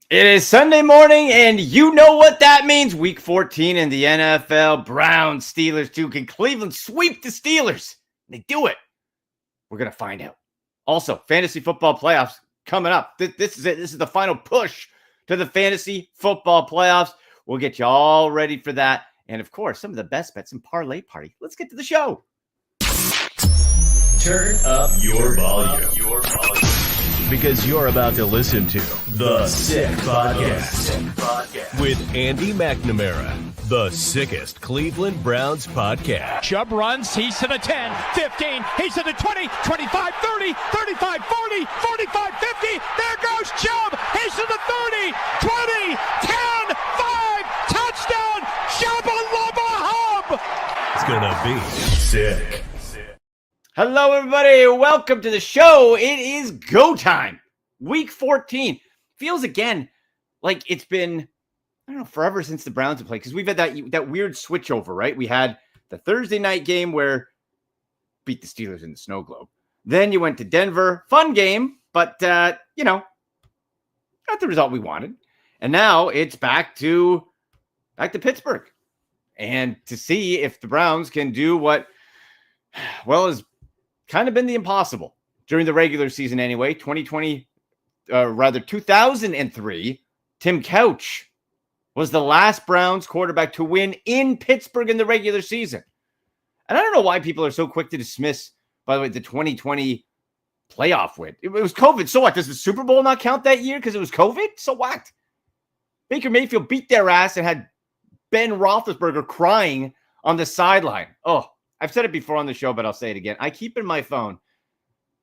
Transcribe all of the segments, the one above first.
It is Sunday morning, and you know what that means. Week 14 in the NFL. Browns, Steelers, too. Can Cleveland sweep the Steelers? They do it. We're going to find out. Also, fantasy football playoffs coming up. This is it. This is the final push to the fantasy football playoffs. We'll get you all ready for that. And, of course, some of the best bets in Parlay Party. Let's get to the show. Turn up your volume. Because you're about to listen to The Sick Podcast with Andy McNamara, the sickest Cleveland Browns podcast. Chubb runs, he's to the 10, 15, he's to the 20, 25, 30, 35, 40, 45, 50. There goes Chubb, he's to the 30, 20, 10, 5, touchdown, Shabba-lubba hub. It's gonna be sick. Hello, everybody. Welcome to the show. It is go time. Week 14. Feels again like it's been, forever since the Browns have played, because we've had that weird switchover, right? We had the Thursday night game where beat the Steelers in the snow globe. Then you went to Denver. Fun game, but, not the result we wanted. And now it's back to Pittsburgh. And to see if the Browns can do what, is kind of been the impossible during the regular season anyway. 2003, Tim Couch was the last Browns quarterback to win in Pittsburgh in the regular season. And I don't know why people are so quick to dismiss, by the way, the 2020 playoff win. It was COVID. So what? Does the Super Bowl not count that year because it was COVID? So what? Baker Mayfield beat their ass and had Ben Roethlisberger crying on the sideline. Oh, I've said it before on the show, but I'll say it again. I keep in my phone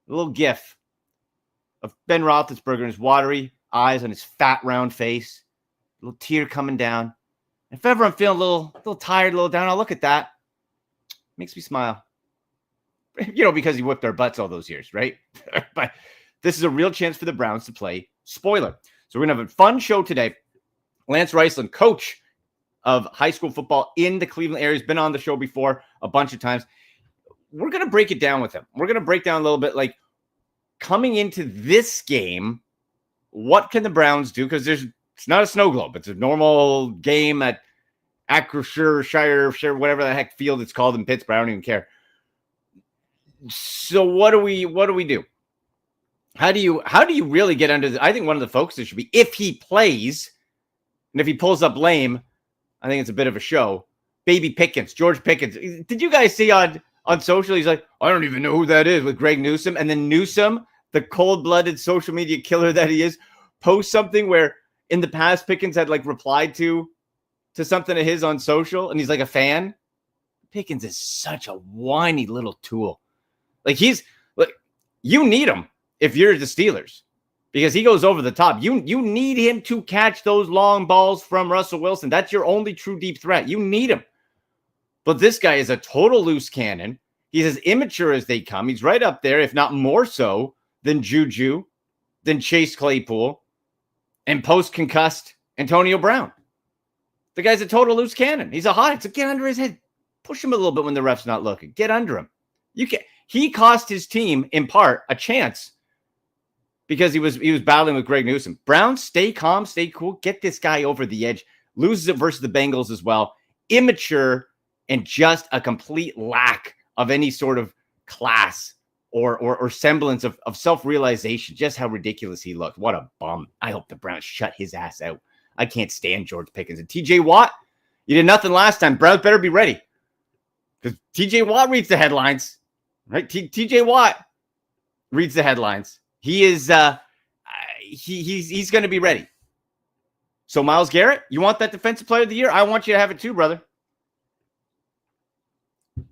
a little gif of Ben Roethlisberger and his watery eyes on his fat, round face, a little tear coming down. If ever I'm feeling a little tired, a little down, I'll look at that. Makes me smile. Because he whipped our butts all those years, right? But this is a real chance for the Browns to play spoiler. So we're going to have a fun show today. Lance Reisland, coach of high school football in the Cleveland area. He's been on the show before a bunch of times. We're going to break it down with him. We're going to break down a little bit, like, coming into this game, what can the Browns do? Because it's not a snow globe. It's a normal game at Shire, whatever the heck field it's called in Pittsburgh. I don't even care. So what do we do? How do you really get under I think one of the focuses should be if he plays, and if he pulls up lame, I think it's a bit of a show. Baby Pickens, George Pickens. Did you guys see on social? He's like, I don't even know who that is, with Greg Newsome. And then Newsome, the cold-blooded social media killer that he is, posts something where in the past Pickens had replied to something of his on social, and he's like a fan. Pickens is such a whiny little tool. You need him if you're the Steelers, because he goes over the top. You need him to catch those long balls from Russell Wilson. That's your only true deep threat. You need him. But this guy is a total loose cannon. He's as immature as they come. He's right up there, if not more so, than Juju, than Chase Claypool, and post-concussed Antonio Brown. The guy's a total loose cannon. He's a hot. So get under his head. Push him a little bit when the ref's not looking. Get under him. He cost his team, in part, a chance because he was battling with Greg Newsome. Browns, stay calm, stay cool. Get this guy over the edge. Loses it versus the Bengals as well. Immature and just a complete lack of any sort of class or semblance of self-realization. Just how ridiculous he looked. What a bum. I hope the Browns shut his ass out. I can't stand George Pickens. And TJ Watt, you did nothing last time. Browns better be ready, because TJ Watt reads the headlines. Right? TJ Watt reads the headlines. He is he's going to be ready. So Myles Garrett, you want that defensive player of the year? I want you to have it too, brother.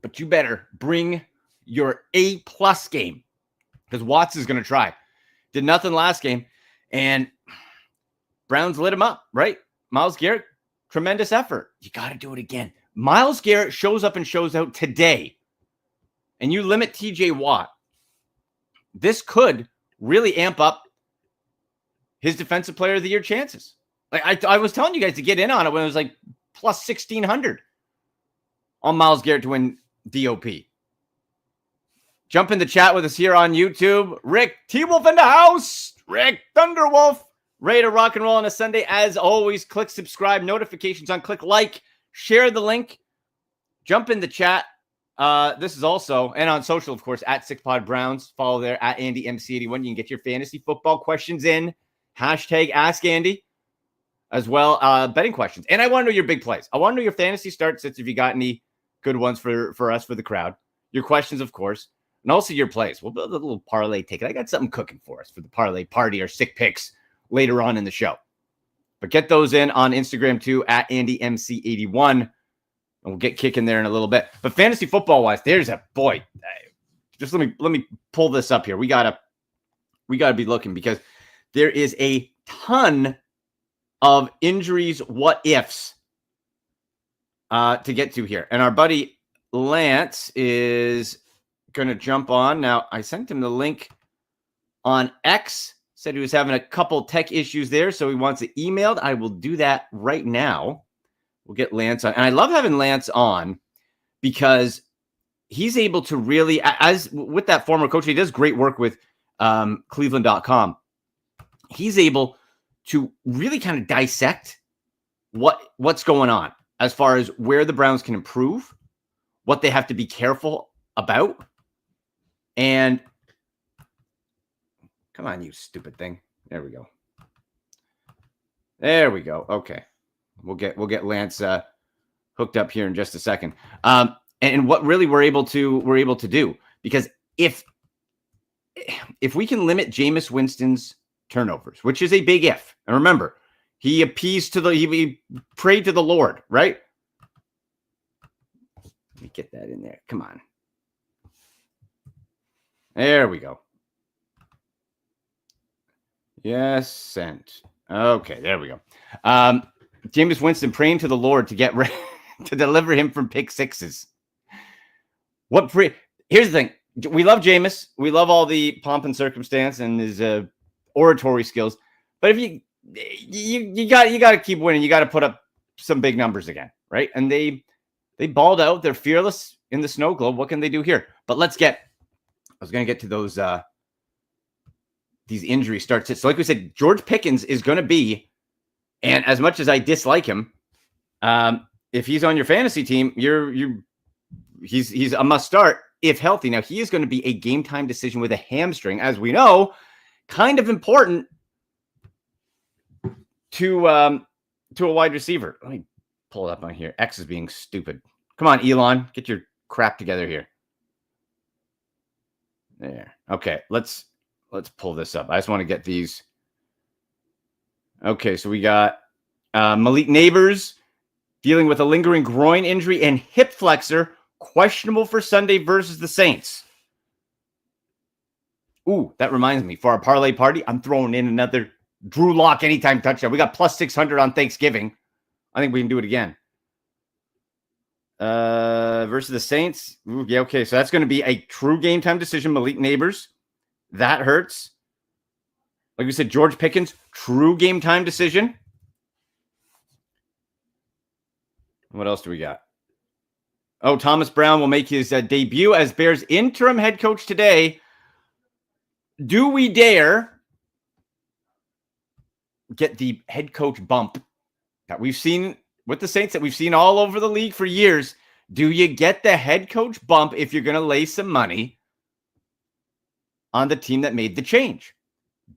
But you better bring your A+ game, because Watts is going to try. Did nothing last game, and Browns lit him up, right? Myles Garrett, tremendous effort. You got to do it again. Myles Garrett shows up and shows out today, and you limit TJ Watt. This could really amp up his defensive player of the year chances. I was telling you guys to get in on it when it was plus 1,600 on Myles Garrett to win DOP. Jump in the chat with us here on YouTube. Rick T-Wolf in the house. Rick Thunderwolf. Ready to rock and roll on a Sunday. As always, click subscribe, notifications on, click like, share the link, jump in the chat. This is also, and on social, of course, at SickPodBrowns. Follow there at AndyMC81. You can get your fantasy football questions in. Hashtag Ask Andy. As well, betting questions. And I want to know your big plays. I want to know your fantasy start sits if you got any good ones for us, for the crowd. Your questions, of course. And also your plays. We'll build a little parlay ticket. I got something cooking for us for the parlay party or sick picks later on in the show. But get those in on Instagram too, at AndyMC81. And we'll get kicking there in a little bit. But fantasy football wise, there's a boy. Just let me pull this up here. We gotta be looking because there is a ton of injuries, what ifs to get to here. And our buddy Lance is going to jump on. Now, I sent him the link on X. Said he was having a couple tech issues there, so he wants it emailed. I will do that right now. We'll get Lance on. And I love having Lance on because he's able to really, as with that former coach, he does great work with Cleveland.com. He's able to really kind of dissect what's going on as far as where the Browns can improve, what they have to be careful about. And come on, you stupid thing. There we go. There we go. Okay. We'll get Lance hooked up here in just a second. And what really we're able to do, because if we can limit Jameis Winston's turnovers, which is a big if. And remember, he prayed to the Lord, right? Let me get that in there. Come on. There we go. Yes, sent. Okay, there we go. Jameis Winston praying to the Lord to get ready to deliver him from pick sixes. Here's the thing. We love Jameis. We love all the pomp and circumstance and his oratory skills. But if you got to keep winning, you got to put up some big numbers again, right? And they balled out. They're fearless in the snow globe. What can they do here? But I was going to get to those these injury starts. So like we said, George Pickens is going to be, and as much as I dislike him, if he's on your fantasy team, he's a must start if healthy. Now he is going to be a game time decision with a hamstring, as we know, kind of important to a wide receiver. Let me pull it up on here. X is being stupid. Come on, Elon, get your crap together here. There. Okay, let's pull this up. I just want to get these. Okay, so we got Malik Neighbors dealing with a lingering groin injury and hip flexor, questionable for Sunday versus the Saints. Ooh, that reminds me. For our parlay party, I'm throwing in another Drew Lock anytime touchdown. We got plus 600 on Thanksgiving. I think we can do it again. Versus the Saints. Ooh, yeah, okay. So that's going to be a true game time decision. Malik Neighbors. That hurts. Like we said, George Pickens, true game time decision. What else do we got? Oh, Thomas Brown will make his debut as Bears interim head coach today. Do we dare get the head coach bump that we've seen with the Saints, that we've seen all over the league for years? Do you get the head coach bump if you're going to lay some money on the team that made the change?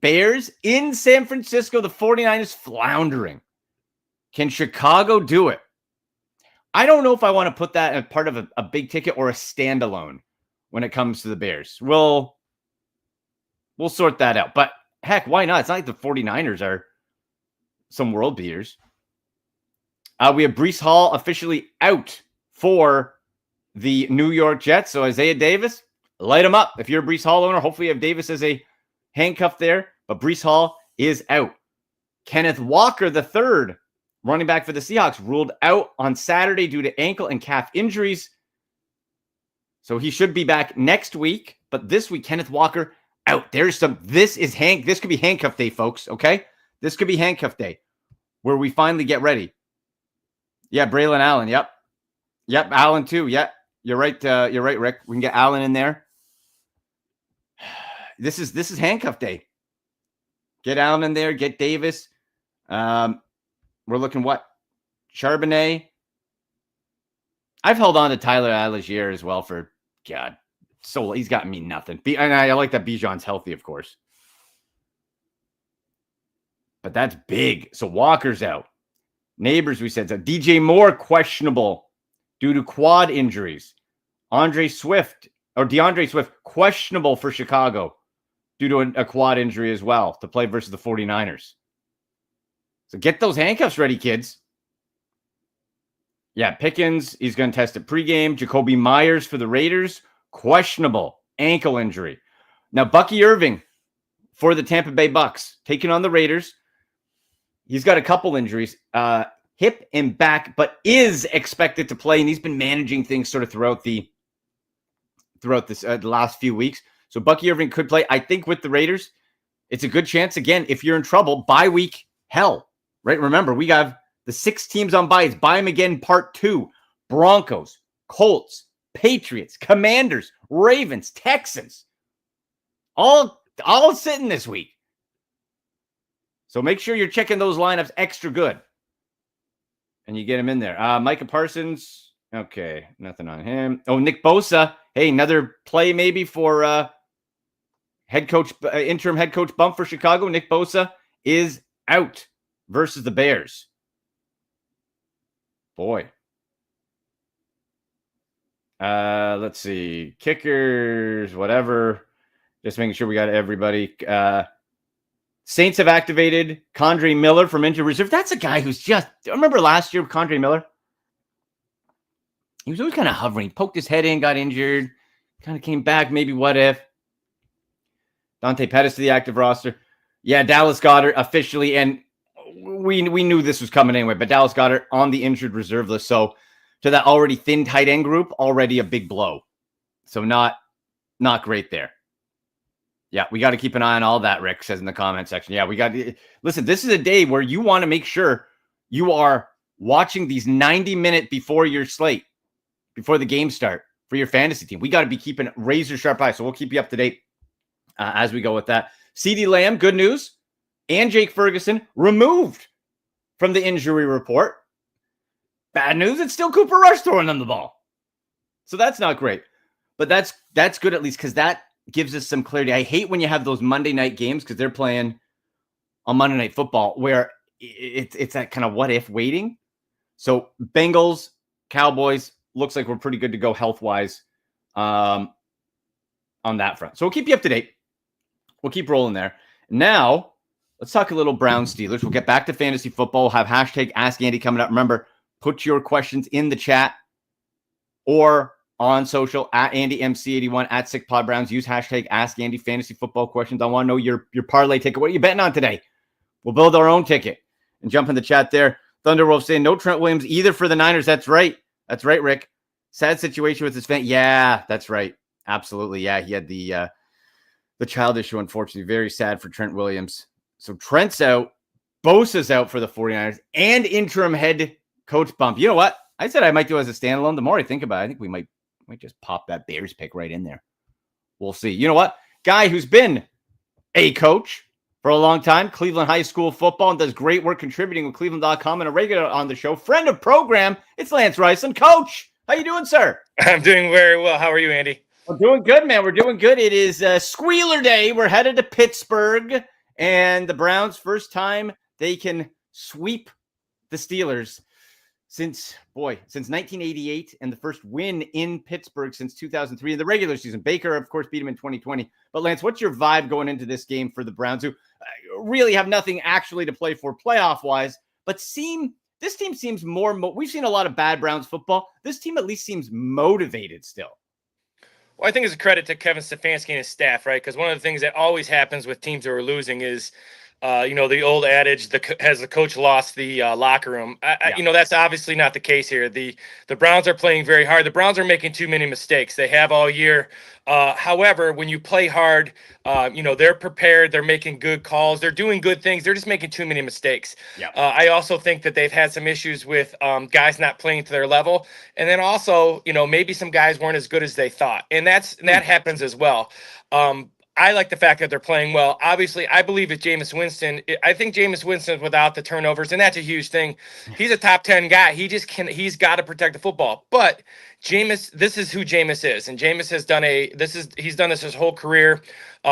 Bears in San Francisco, the 49ers floundering. Can Chicago do it? I don't know if I want to put that as part of a big ticket or a standalone when it comes to the Bears. We'll sort that out. But heck, why not? It's not like the 49ers are some world beaters. We have Breece Hall officially out for the New York Jets. So Isaiah Davis, light him up. If you're a Breece Hall owner, hopefully you have Davis as a handcuff there. But Breece Hall is out. Kenneth Walker, the third running back for the Seahawks, ruled out on Saturday due to ankle and calf injuries. So he should be back next week. But this week, Kenneth Walker out. This could be handcuff day, folks. Okay. This could be handcuff day where we finally get ready. Yeah. Braylon Allen. Yep. Allen too. Yep. You're right. You're right, Rick. We can get Allen in there. This is handcuff day. Get Allen in there. Get Davis. We're looking what? Charbonnet. I've held on to Tyler Algier as well for, God, so he's gotten me nothing. And I like that Bijan's healthy, of course. But that's big. So Walker's out. Neighbors, we said. So DJ Moore, questionable due to quad injuries. DeAndre Swift, questionable for Chicago due to a quad injury as well to play versus the 49ers. So get those handcuffs ready, kids. Yeah, Pickens, he's going to test at pregame. Jacoby Myers for the Raiders, questionable ankle injury. Now, Bucky Irving for the Tampa Bay Bucks, taking on the Raiders. He's got a couple injuries, hip and back, but is expected to play, and he's been managing things sort of throughout the last few weeks. So Bucky Irving could play. I think with the Raiders, it's a good chance. Again, if you're in trouble, bye week hell, right? Remember, we have the 6 teams on bye. It's buy them again, part 2. Broncos, Colts, Patriots, Commanders, Ravens, Texans, all sitting this week. So make sure you're checking those lineups extra good. And you get him in there. Micah Parsons. Okay, nothing on him. Oh, Nick Bosa. Hey, another play maybe for interim head coach bump for Chicago. Nick Bosa is out versus the Bears. Boy. Let's see. Kickers, whatever. Just making sure we got everybody. Saints have activated Condre Miller from injured reserve. That's a guy who's just... Remember last year with Condre Miller? He was always kind of hovering. He poked his head in, got injured, kind of came back. Maybe what if? Dante Pettis to the active roster. Yeah, Dallas Goedert officially, and we knew this was coming anyway, but Dallas Goedert on the injured reserve list. So to that already thin tight end group, already a big blow. So not great there. Yeah, we got to keep an eye on all that, Rick says in the comment section. Yeah, we got to listen. This is a day where you want to make sure you are watching these 90-minute before your slate, before the game start for your fantasy team. We got to be keeping razor sharp eyes. So we'll keep you up to date as we go with that. CeeDee Lamb, good news. And Jake Ferguson removed from the injury report. Bad news, it's still Cooper Rush throwing them the ball. So that's not great. But that's good at least because that gives us some clarity. I hate when you have those Monday night games because they're playing on Monday Night Football where it's that kind of what if waiting. So Bengals, Cowboys, looks like we're pretty good to go health-wise on that front. So we'll keep you up to date. We'll keep rolling there. Now, let's talk a little Browns Steelers. We'll get back to fantasy football. We'll have hashtag Ask Andy coming up. Remember, put your questions in the chat or on social at AndyMC81 at SickPodBrowns. Use hashtag Ask Andy Fantasy Football questions. I want to know your parlay ticket. What are you betting on today? We'll build our own ticket and jump in the chat there. Thunderwolf saying no Trent Williams either for the Niners. That's right. That's right, Rick. Sad situation with his fan. Yeah, that's right. Absolutely. Yeah, he had the child issue, unfortunately. Very sad for Trent Williams. So Trent's out. Bosa's out for the 49ers and interim head coach bump. You know what? I said I might do it as a standalone. The more I think about it, I think we might just pop that Bears pick right in there. We'll see. You know what? Guy who's been a coach for a long time, Cleveland High School football, and does great work contributing with Cleveland.com and a regular on the show. Friend of program, it's Lance Reisland. Coach, how you doing, sir? I'm doing very well. How are you, Andy? We're doing good, man. We're doing good. It is Squealer Day. We're headed to Pittsburgh, and the Browns, first time they can sweep the Steelers since 1988, and the first win in Pittsburgh since 2003 in the regular season. Baker, of course, beat him in 2020. But Lance, what's your vibe going into this game for the Browns, who really have nothing actually to play for playoff-wise, but this team seems more we've seen a lot of bad Browns football. This team at least seems motivated still. Well, I think it's a credit to Kevin Stefanski and his staff, right? Because one of the things that always happens with teams that are losing is the old adage, has the coach lost the locker room? That's obviously not the case here. The Browns are playing very hard. The Browns are making too many mistakes. They have all year. However, when you play hard, they're prepared. They're making good calls. They're doing good things. They're just making too many mistakes. Yeah. I also think that they've had some issues with guys not playing to their level. And then also, maybe some guys weren't as good as they thought. And that happens as well. I like the fact that they're playing well. Obviously, I believe it's Jameis Winston. I think Jameis Winston without the turnovers, and that's a huge thing. He's a top 10 guy. He's got to protect the football. But Jameis, this is who Jameis is. And Jameis has done he's done this his whole career.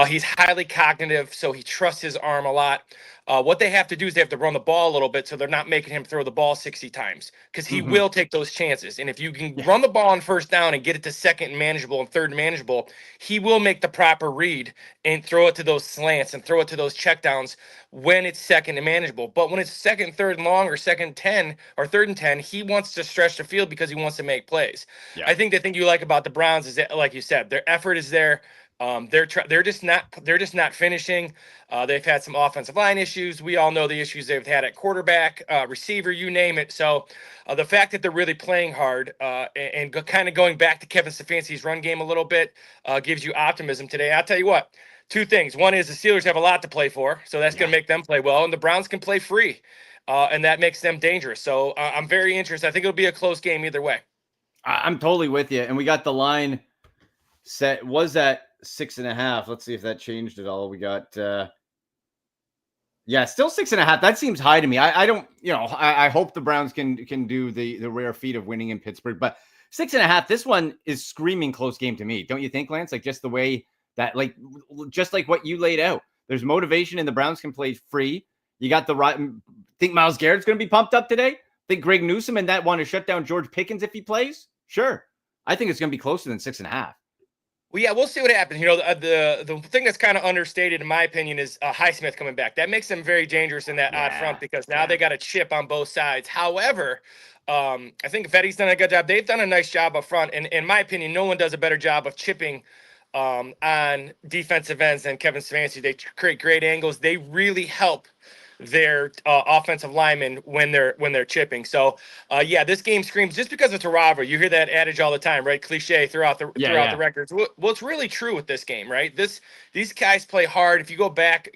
He's highly cognitive, so he trusts his arm a lot. What they have to do is they have to run the ball a little bit so they're not making him throw the ball 60 times because he will take those chances. And if you can run the ball on first down and get it to second and manageable and third and manageable, he will make the proper read and throw it to those slants and throw it to those checkdowns when it's second and manageable. But when it's second, third and long or second 10 or third and 10, he wants to stretch the field because he wants to make plays. Yeah. I think the thing you like about the Browns is that, like you said, their effort is there. They're just not finishing. They've had some offensive line issues. We all know the issues they've had at quarterback, receiver, you name it. So the fact that they're really playing hard and kind of going back to Kevin Stefanski's run game a little bit gives you optimism today. I'll tell you what, two things. One is the Steelers have a lot to play for, so that's going to make them play well, and the Browns can play free, and that makes them dangerous. So I'm very interested. I think it'll be a close game either way. I'm totally with you, and we got the line set. Was at 6.5. Let's see if that changed at all. We got still 6.5. That seems high to me. I don't, I hope the Browns can do the rare feat of winning in Pittsburgh, but 6.5. This one is screaming close game to me. Don't you think, Lance? Like just the way that, just like what you laid out. There's motivation, and the Browns can play free. You got the right. Think Myles Garrett's going to be pumped up today? Think Greg Newsome and that want to shut down George Pickens if he plays? Sure. I think it's going to be closer than 6.5. Well, yeah, we'll see what happens. The thing that's kind of understated, in my opinion, is Highsmith coming back. That makes them very dangerous in that odd front because now they got a chip on both sides. However, I think Vetti's done a good job. They've done a nice job up front. And in my opinion, no one does a better job of chipping on defensive ends than Kevin Stefanski. They create great angles. They really help their offensive linemen when they're chipping. So this game screams just because it's a rivalry. You hear that adage all the time, right? Cliche throughout the records. Well, it's really true with this game, right? These guys play hard. If you go back,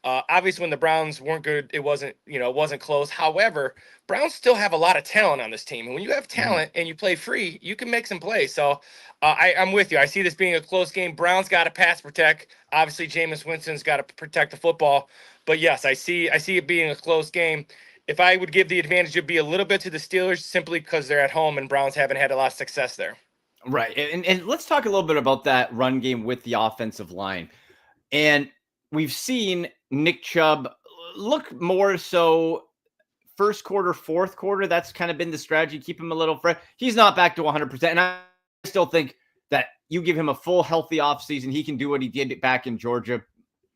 obviously when the Browns weren't good, it wasn't close. However, Browns still have a lot of talent on this team, and when you have talent and you play free, you can make some plays. So I'm with you. I see this being a close game. Browns got to pass protect. Obviously, Jameis Winston's got to protect the football. But yes, I see it being a close game. If I would give the advantage, it'd be a little bit to the Steelers simply because they're at home and Browns haven't had a lot of success there. Right. And let's talk a little bit about that run game with the offensive line. And we've seen Nick Chubb look more so first quarter, fourth quarter. That's kind of been the strategy. Keep him a little fresh. He's not back to 100%. And I still think that you give him a full healthy offseason, he can do what he did back in Georgia.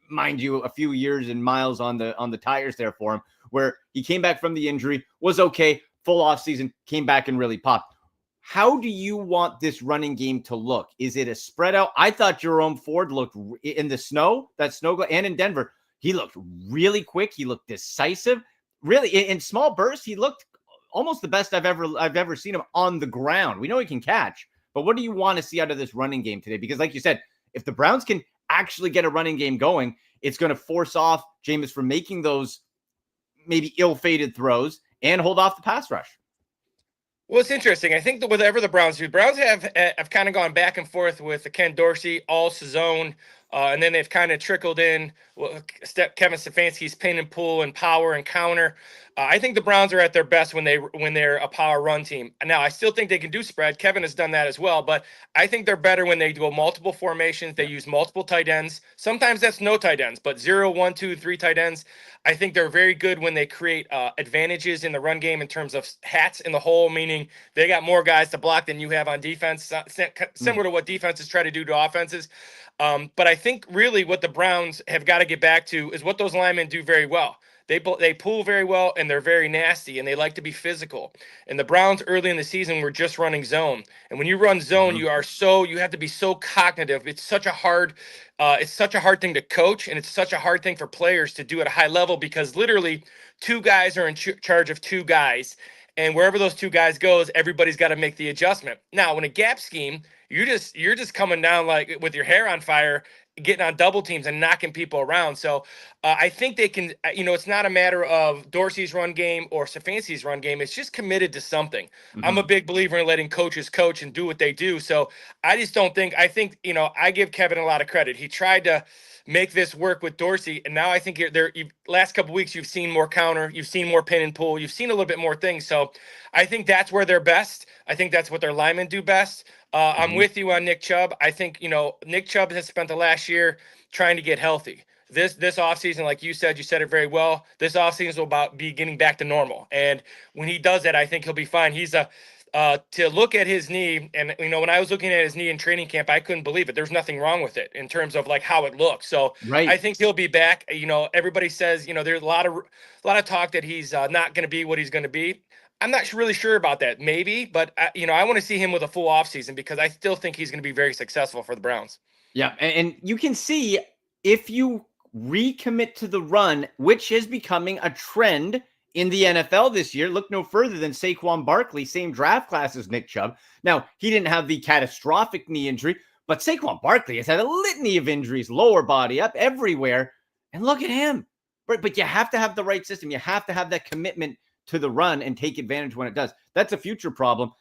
Mind you, a few years and miles on the tires there for him, where he came back from the injury, was okay, full offseason, came back and really popped. How do you want this running game to look? Is it a spread out? I thought Jerome Ford looked in the snow, and in Denver, he looked really quick. He looked decisive. Really, in small bursts, he looked almost the best I've ever seen him on the ground. We know he can catch, but what do you want to see out of this running game today? Because like you said, if the Browns can actually get a running game going, it's going to force off Jameis from making those maybe ill-fated throws and hold off the pass rush. Well, it's interesting. I think that whatever the Browns do, Browns have kind of gone back and forth with Ken Dorsey all season, and then they've kind of trickled in Kevin Stefanski's pin and pull and power and counter. I think the Browns are at their best when they're a power run team. Now, I still think they can do spread. Kevin has done that as well, but I think they're better when they do multiple formations. They use multiple tight ends. Sometimes that's no tight ends, but 0, 1, 2, 3 tight ends. I think they're very good when they create advantages in the run game in terms of hats in the hole, meaning they got more guys to block than you have on defense, similar to what defenses try to do to offenses. But I think really what the Browns have got to get back to is what those linemen do very well. They pull very well, and they're very nasty, and they like to be physical. And the Browns early in the season were just running zone. And when you run zone, you have to be so cognitive. It's such a hard thing to coach, and it's such a hard thing for players to do at a high level because literally two guys are in charge of two guys. And wherever those two guys goes, everybody's got to make the adjustment. Now, when a gap scheme, you're just coming down like with your hair on fire, getting on double teams and knocking people around. So I think they can, it's not a matter of Dorsey's run game or Stefanski's run game. It's just committed to something. I'm a big believer in letting coaches coach and do what they do. So I just don't think, I give Kevin a lot of credit. He tried to make this work with Dorsey. And now I think last couple of weeks, you've seen more counter, you've seen more pin and pull, you've seen a little bit more things. So I think that's where they're best. I think that's what their linemen do best. I'm with you on Nick Chubb. I think, Nick Chubb has spent the last year trying to get healthy. This offseason, like you said it very well. This offseason is about be getting back to normal. And when he does that, I think he'll be fine. He's to look at his knee, and when I was looking at his knee in training camp, I couldn't believe it. There's nothing wrong with it in terms of like how it looks. So I think he'll be back. Everybody says there's a lot of talk that he's not going to be what he's going to be. I'm not really sure about that. Maybe, but I want to see him with a full offseason because I still think he's going to be very successful for the Browns. Yeah, and you can see if you recommit to the run, which is becoming a trend in the NFL this year. Look no further than Saquon Barkley, same draft class as Nick Chubb. Now, he didn't have the catastrophic knee injury, but Saquon Barkley has had a litany of injuries, lower body, up everywhere. And look at him. But you have to have the right system. You have to have that commitment to the run and take advantage when it does. That's a future problem.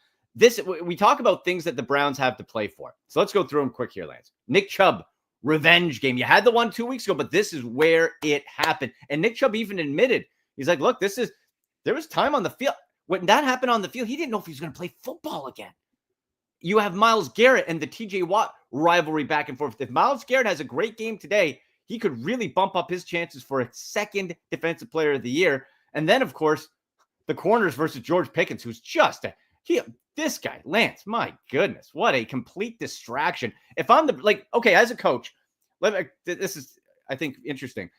We talk about things that the Browns have to play for. So let's go through them quick here, Lance. Nick Chubb, revenge game. You had the one 2 weeks ago, but this is where it happened. And Nick Chubb even admitted, he's like, look, there was time on the field. When that happened on the field, he didn't know if he was going to play football again. You have Myles Garrett and the TJ Watt rivalry back and forth. If Myles Garrett has a great game today, he could really bump up his chances for a second defensive player of the year. And then, of course, the corners versus George Pickens, who's just this guy, Lance, my goodness, what a complete distraction. If I'm as a coach, this is, I think, interesting.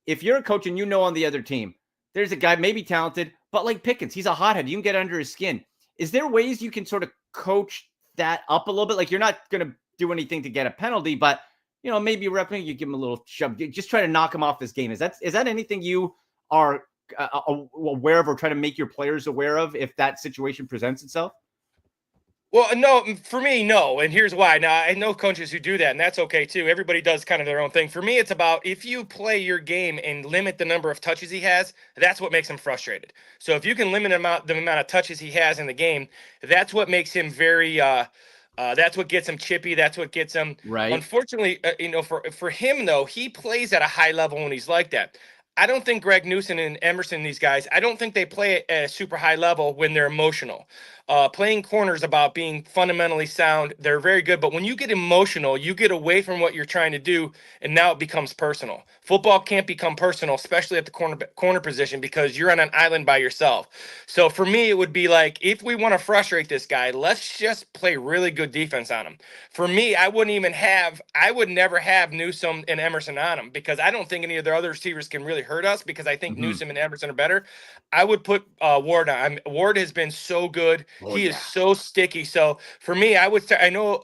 If you're a coach and on the other team, there's a guy maybe talented, but like Pickens, he's a hothead. You can get under his skin. Is there ways you can sort of coach that up a little bit? Like you're not going to do anything to get a penalty, but maybe you give him a little shove, just try to knock him off his game. Is that anything you are aware of or try to make your players aware of if that situation presents itself? Well, no, for me, no. And here's why. Now, I know coaches who do that, and that's okay too. Everybody does kind of their own thing. For me, it's about if you play your game and limit the number of touches he has, that's what makes him frustrated. So if you can limit the amount of touches he has in the game, that's what makes him very that's what gets him chippy. That's what gets him. Right. Unfortunately, for him, though, he plays at a high level when he's like that. I don't think Greg Newsom and Emerson, these guys, I don't think they play at a super high level when they're emotional. Playing corners about being fundamentally sound. They're very good. But when you get emotional, you get away from what you're trying to do, and now it becomes personal. Football can't become personal, especially at the corner position, because you're on an island by yourself. So for me, it would be like, if we want to frustrate this guy, let's just play really good defense on him. For me, I would never have Newsom and Emerson on him, because I don't think any of their other receivers can really hurt us, because I think Newsom and Emerson are better. I would put Ward on. Ward has been so good. He is so sticky. So for me, I would say, I know,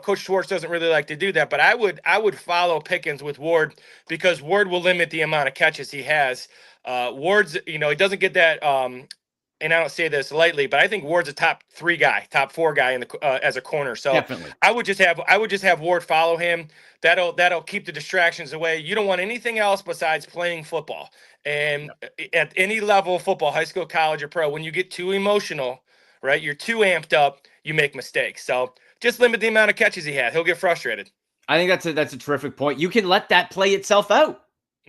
Coach Schwartz doesn't really like to do that, but I would follow Pickens with Ward, because Ward will limit the amount of catches he has. Ward's, he doesn't get that. And I don't say this lightly, but I think Ward's a top 4 guy in the as a corner. So definitely. I would just have Ward follow him. That'll keep the distractions away. You don't want anything else besides playing football. And at any level of football, high school, college, or pro, when you get too emotional, right, you're too amped up, you make mistakes. So just limit the amount of catches he had. He'll get frustrated. I think that's a terrific point. You can let that play itself out,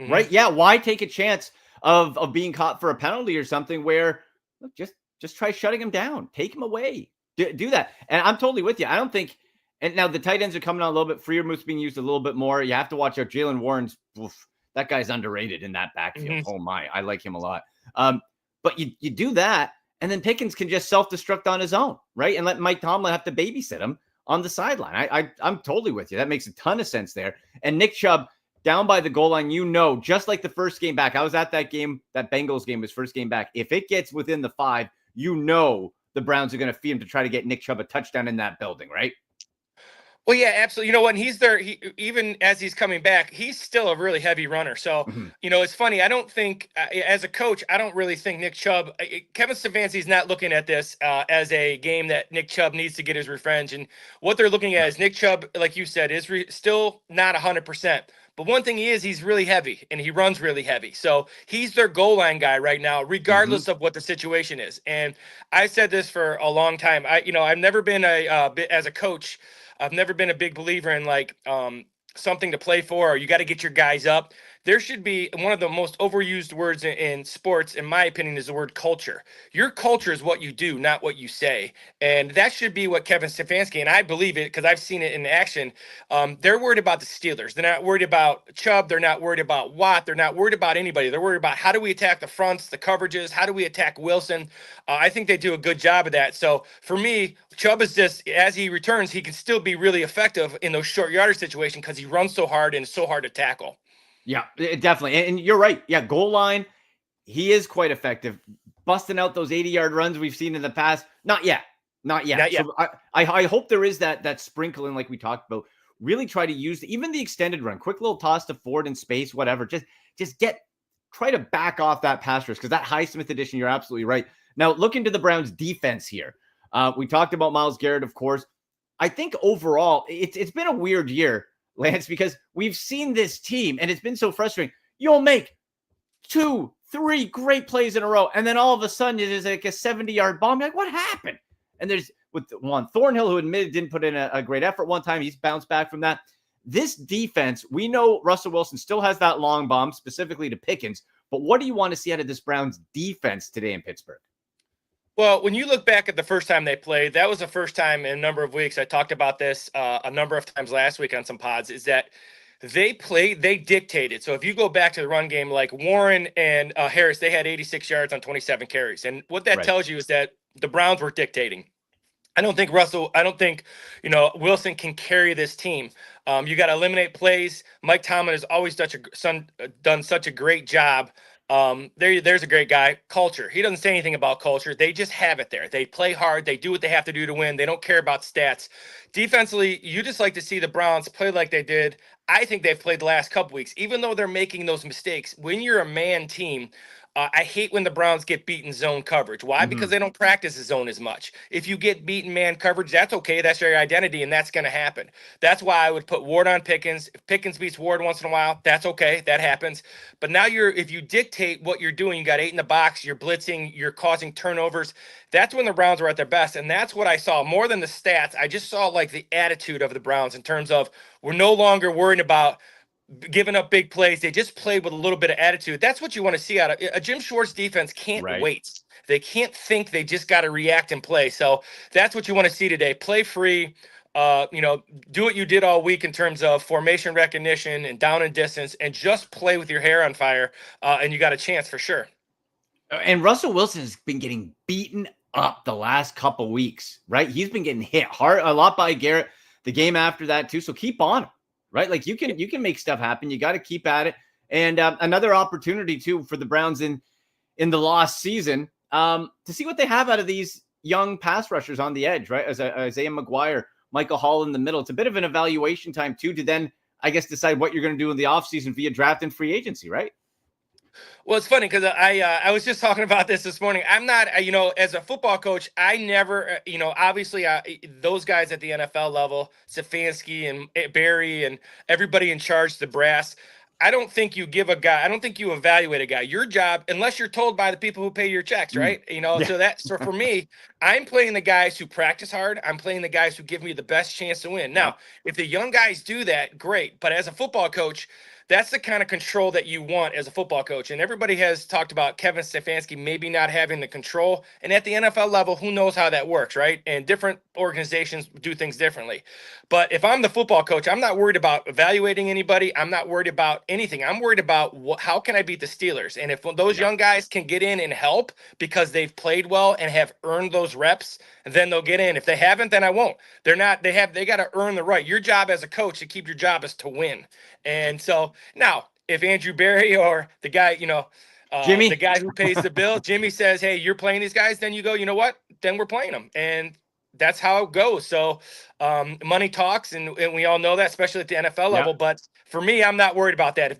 right? Yeah. Why take a chance of being caught for a penalty or something where, look, just try shutting him down, take him away, do that. And I'm totally with you. I don't think, and now the tight ends are coming on a little bit. Freiermuth's being used a little bit more. You have to watch out. Jalen Warren's, that guy's underrated in that backfield. Oh my, I like him a lot. But you do that, and then Pickens can just self-destruct on his own, right? And let Mike Tomlin have to babysit him on the sideline. I'm totally with you. That makes a ton of sense there. And Nick Chubb down by the goal line, just like the first game back. I was at that game, that Bengals game, his first game back. If it gets within the 5, the Browns are going to feed him to try to get Nick Chubb a touchdown in that building, right? Well, yeah, absolutely. You know, when he's there, even as he's coming back, he's still a really heavy runner. So, it's funny. I don't think, as a coach, I don't really think Nick Chubb, Kevin Stefanski's not looking at this as a game that Nick Chubb needs to get his revenge. And what they're looking at is Nick Chubb, like you said, is still not 100%. But one thing he's really heavy and he runs really heavy. So he's their goal line guy right now, regardless of what the situation is. And I said this for a long time. I've never been as a coach, I've never been a big believer in something to play for, or you got to get your guys up. There should be one of the most overused words in sports, in my opinion, is the word culture. Your culture is what you do, not what you say. And that should be what Kevin Stefanski, and I believe it because I've seen it in action. They're worried about the Steelers. They're not worried about Chubb. They're not worried about Watt. They're not worried about anybody. They're worried about how do we attack the fronts, the coverages, how do we attack Wilson. I think they do a good job of that. So for me, Chubb is just, as he returns, he can still be really effective in those short yardage situations because he runs so hard and it's so hard to tackle. Yeah, definitely. And you're right. Yeah, goal line, he is quite effective. Busting out those 80-yard runs we've seen in the past. Not yet. Not yet. So I hope there is that sprinkling like we talked about. Really try to use even the extended run. Quick little toss to Ford in space, whatever. Just try to back off that pass rush because that Highsmith edition, you're absolutely right. Now, look into the Browns defense here. We talked about Myles Garrett, of course. I think overall, it's been a weird year, Lance, because we've seen this team, and it's been so frustrating. You'll make 2-3 great plays in a row, and then all of a sudden it is like a 70-yard bomb. You're like, what happened? And there's with Juan Thornhill, who admitted didn't put in a great effort one time. He's bounced back from that. This defense, we know Russell Wilson still has that long bomb, specifically to Pickens. But what do you want to see out of this Browns defense today in Pittsburgh? Well, when you look back at the first time they played, that was the first time in a number of weeks. I talked about this a number of times last week on some pods, is that they dictated. So if you go back to the run game, like Warren and Harris, they had 86 yards on 27 carries. And what that tells you is that the Browns were dictating. I don't think Wilson can carry this team. You got to eliminate plays. Mike Tomlin has always done such a great job. There's a great guy. Culture. He doesn't say anything about culture. They just have it there. They play hard. They do what they have to do to win. They don't care about stats. Defensively, you just like to see the Browns play like they did. I think they've played the last couple weeks, even though they're making those mistakes. When you're a man team, I hate when the Browns get beaten zone coverage. Why? Because they don't practice the zone as much. If you get beaten man coverage, that's okay. That's your identity, and that's going to happen. That's why I would put Ward on Pickens. If Pickens beats Ward once in a while, that's okay. That happens. But now if you dictate what you're doing, you got 8 in the box, you're blitzing, you're causing turnovers. That's when the Browns are at their best, and that's what I saw. More than the stats, I just saw like the attitude of the Browns in terms of we're no longer worrying about giving up big plays. They just played with a little bit of attitude. That's what you want to see out of a Jim Schwartz defense. Can't wait. They can't think. They just got to react and play. So that's what you want to see today. Play free. Do what you did all week in terms of formation recognition and down and distance, and just play with your hair on fire. And you got a chance for sure. And Russell Wilson has been getting beaten up the last couple weeks, right? He's been getting hit hard a lot by Garrett. The game after that too. So keep on him. Right, like you can make stuff happen. You got to keep at it. And another opportunity too for the Browns in the lost season to see what they have out of these young pass rushers on the edge. Right, as Isaiah McGuire, Michael Hall in the middle. It's a bit of an evaluation time too to then I guess decide what you're going to do in the offseason via draft and free agency. Right. Well, it's funny because I was just talking about this morning. I'm not, as a football coach, I never, obviously those guys at the NFL level, Stefanski and Barry and everybody in charge, the brass, I don't think you evaluate a guy. Your job, unless you're told by the people who pay your checks, right? So for me, I'm playing the guys who practice hard. I'm playing the guys who give me the best chance to win. Now, if the young guys do that, great. But as a football coach, that's the kind of control that you want as a football coach. And everybody has talked about Kevin Stefanski maybe not having the control. And at the NFL level, who knows how that works, right? And different organizations do things differently. But if I'm the football coach, I'm not worried about evaluating anybody. I'm not worried about anything. I'm worried about how can I beat the Steelers? And if those young guys can get in and help because they've played well and have earned those reps, then they'll get in. If they haven't, then I won't. They got to earn the right. Your job as a coach to keep your job is to win. And so now, if Andrew Berry or the guy, Jimmy, the guy who pays the bill, Jimmy says, hey, you're playing these guys, then you go, you know what? Then we're playing them. And that's how it goes. So money talks, and we all know that, especially at the NFL level. But for me, I'm not worried about that.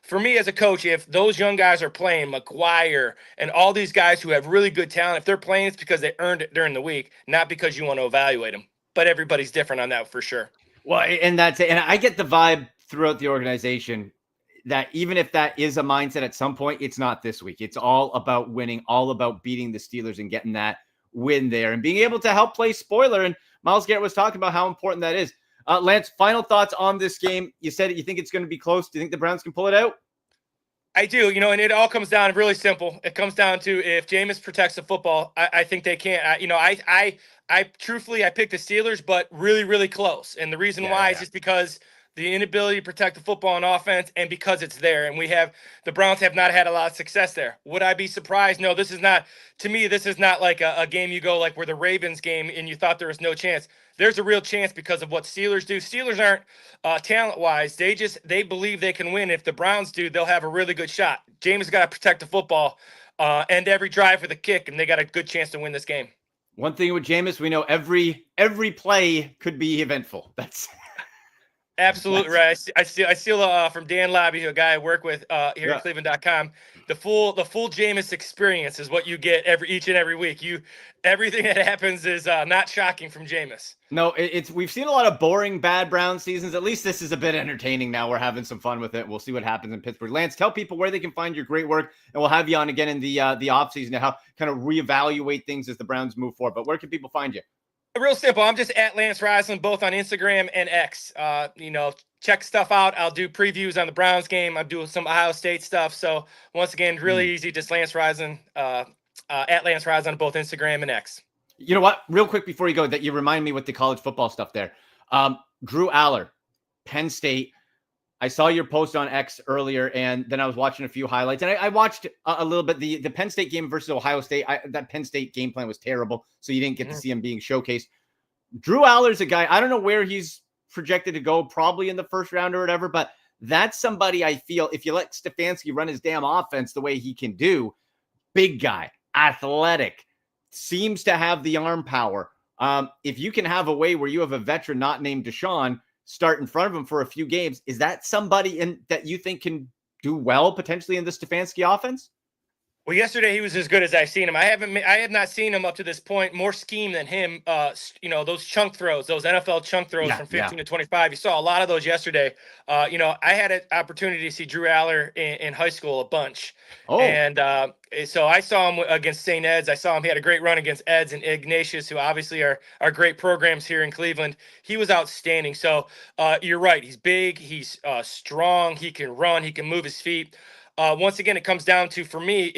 For me as a coach, if those young guys are playing, McGuire and all these guys who have really good talent, if they're playing, it's because they earned it during the week, not because you want to evaluate them. But everybody's different on that for sure. Well, and I get the vibe throughout the organization that even if that is a mindset at some point, it's not this week. It's all about winning, all about beating the Steelers and getting that win there and being able to help play spoiler. And Myles Garrett was talking about how important that is. Lance, final thoughts on this game. You said you think it's going to be close. Do you think the Browns can pull it out? I do, and it all comes down really simple. It comes down to if Jameis protects the football, I think they can. I truthfully, I picked the Steelers, but really, really close. And the reason why is just because the inability to protect the football on offense, and because it's there. And the Browns have not had a lot of success there. Would I be surprised? No, this is not like a game you go like where the Ravens game and you thought there was no chance. There's a real chance because of what Steelers do. Steelers aren't talent-wise. They believe they can win. If the Browns do, they'll have a really good shot. James got to protect the football, end every drive with a kick, and they got a good chance to win this game. One thing with Jameis, we know every play could be eventful. That's absolutely right. I steal from Dan Labby, a guy I work with here at Cleveland.com. The full Jameis experience is what you get each and every week. Everything that happens is not shocking from Jameis. No, we've seen a lot of boring, bad Brown seasons. At least this is a bit entertaining now. We're having some fun with it. We'll see what happens in Pittsburgh. Lance, tell people where they can find your great work, and we'll have you on again in the offseason to help kind of reevaluate things as the Browns move forward. But where can people find you? Real simple. I'm just at Lance Reisland, both on Instagram and X. Check stuff out. I'll do previews on the Browns game. I'm doing some Ohio State stuff. So once again, really easy. Just Lance Reisland, at Lance Reisland on both Instagram and X. You know what? Real quick before you go, that you remind me with the college football stuff there. Drew Aller, Penn State. I saw your post on X earlier, and then I was watching a few highlights, and I watched a little bit the Penn State game versus Ohio State. That Penn State game plan was terrible, so you didn't get to see him being showcased. Drew Aller's a guy, I don't know where he's projected to go, probably in the first round or whatever, but that's somebody I feel, if you let Stefanski run his damn offense the way he can do, big guy, athletic, seems to have the arm power. If you can have a way where you have a veteran not named Deshaun start in front of him for a few games, is that somebody that you think can do well potentially in the Stefanski offense? Well, yesterday he was as good as I've seen him. I have not seen him up to this point more scheme than him. Those chunk throws, those NFL chunk throws from 15 to 25. You saw a lot of those yesterday. I had an opportunity to see Drew Aller in high school a bunch. Oh. And so I saw him against St. Ed's. I saw him. He had a great run against Ed's and Ignatius, who obviously are great programs here in Cleveland. He was outstanding. So you're right. He's big. He's strong. He can run. He can move his feet. Once again, it comes down to, for me,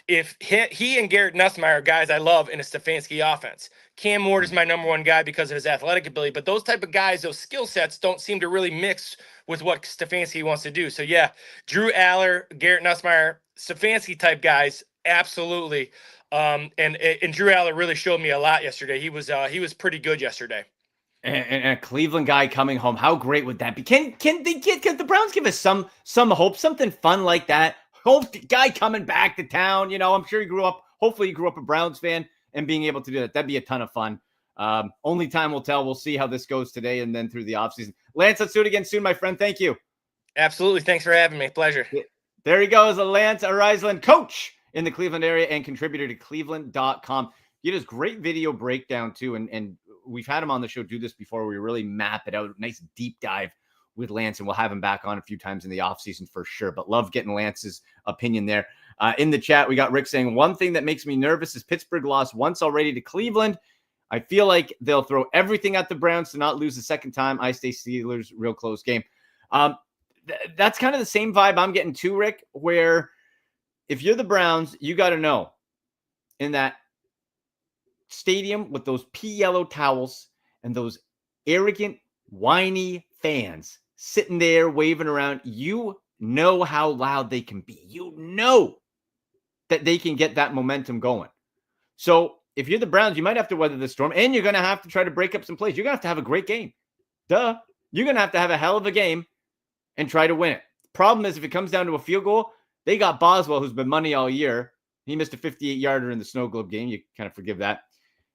if he and Garrett Nussmeier are guys I love in a Stefanski offense. Cam Ward is my number one guy because of his athletic ability, but those type of guys, those skill sets don't seem to really mix with what Stefanski wants to do. So yeah, Drew Aller, Garrett Nussmeier, Stefanski type guys, absolutely. And Drew Aller really showed me a lot yesterday. He was pretty good yesterday. And a Cleveland guy coming home, how great would that be? Can the Browns give us some hope, something fun like that? Hope the guy coming back to town. I'm sure hopefully he grew up a Browns fan and being able to do that. That'd be a ton of fun. Only time will tell. We'll see how this goes today and then through the offseason. Lance, let's do it again soon, my friend. Thank you. Absolutely. Thanks for having me. Pleasure. There he goes, a Lance Reisland, coach in the Cleveland area and contributor to Cleveland.com. He does great video breakdown too, and we've had him on the show do this before. We really map it out. Nice deep dive with Lance, and we'll have him back on a few times in the offseason for sure. But love getting Lance's opinion there. In the chat, we got Rick saying, one thing that makes me nervous is Pittsburgh lost once already to Cleveland. I feel like they'll throw everything at the Browns to not lose the second time. I stay Steelers, real close game. That's kind of the same vibe I'm getting too, Rick, where if you're the Browns, you got to know in that stadium with those pea yellow towels and those arrogant, whiny fans sitting there waving around, you know how loud they can be. You know that they can get that momentum going. So if you're the Browns, you might have to weather the storm, and you're going to have to try to break up some plays. You're going to have a great game. Duh. You're going to have a hell of a game and try to win it. Problem is, if it comes down to a field goal, they got Boswell, who's been money all year. He missed a 58-yarder in the Snow Globe game. You kind of forgive that.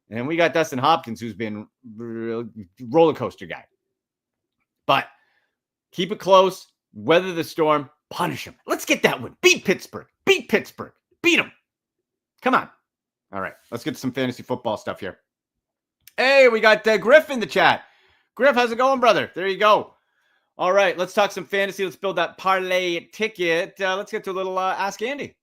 And we got Dustin Hopkins, who's been roller coaster guy. But keep it close, weather the storm, punish him. Let's get that win. Beat Pittsburgh. Beat Pittsburgh. Beat them. Come on. All right, let's get to some fantasy football stuff here. Hey, we got Griff in the chat. Griff, how's it going, brother? There you go. All right, let's talk some fantasy. Let's build that parlay ticket. Let's get to a little Ask Andy.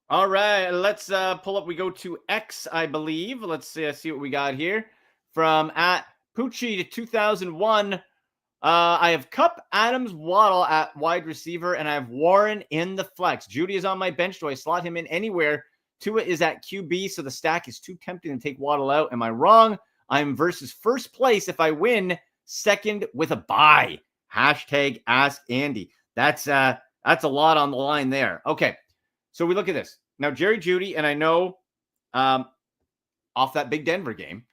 All right, let's pull up. We go to X, I believe. Let's see what we got here. From at Poochie to 2001. I have Cup, Adams, Waddle at wide receiver, and I have Warren in the flex. Judy is on my bench. Do I slot him in anywhere? Tua is at QB, so the stack is too tempting to take Waddle out. Am I wrong? I'm versus first place if I win, second with a bye. Hashtag Ask Andy. That's a lot on the line there. Okay, so we look at this. Now, Jerry Jeudy, and I know off that big Denver game,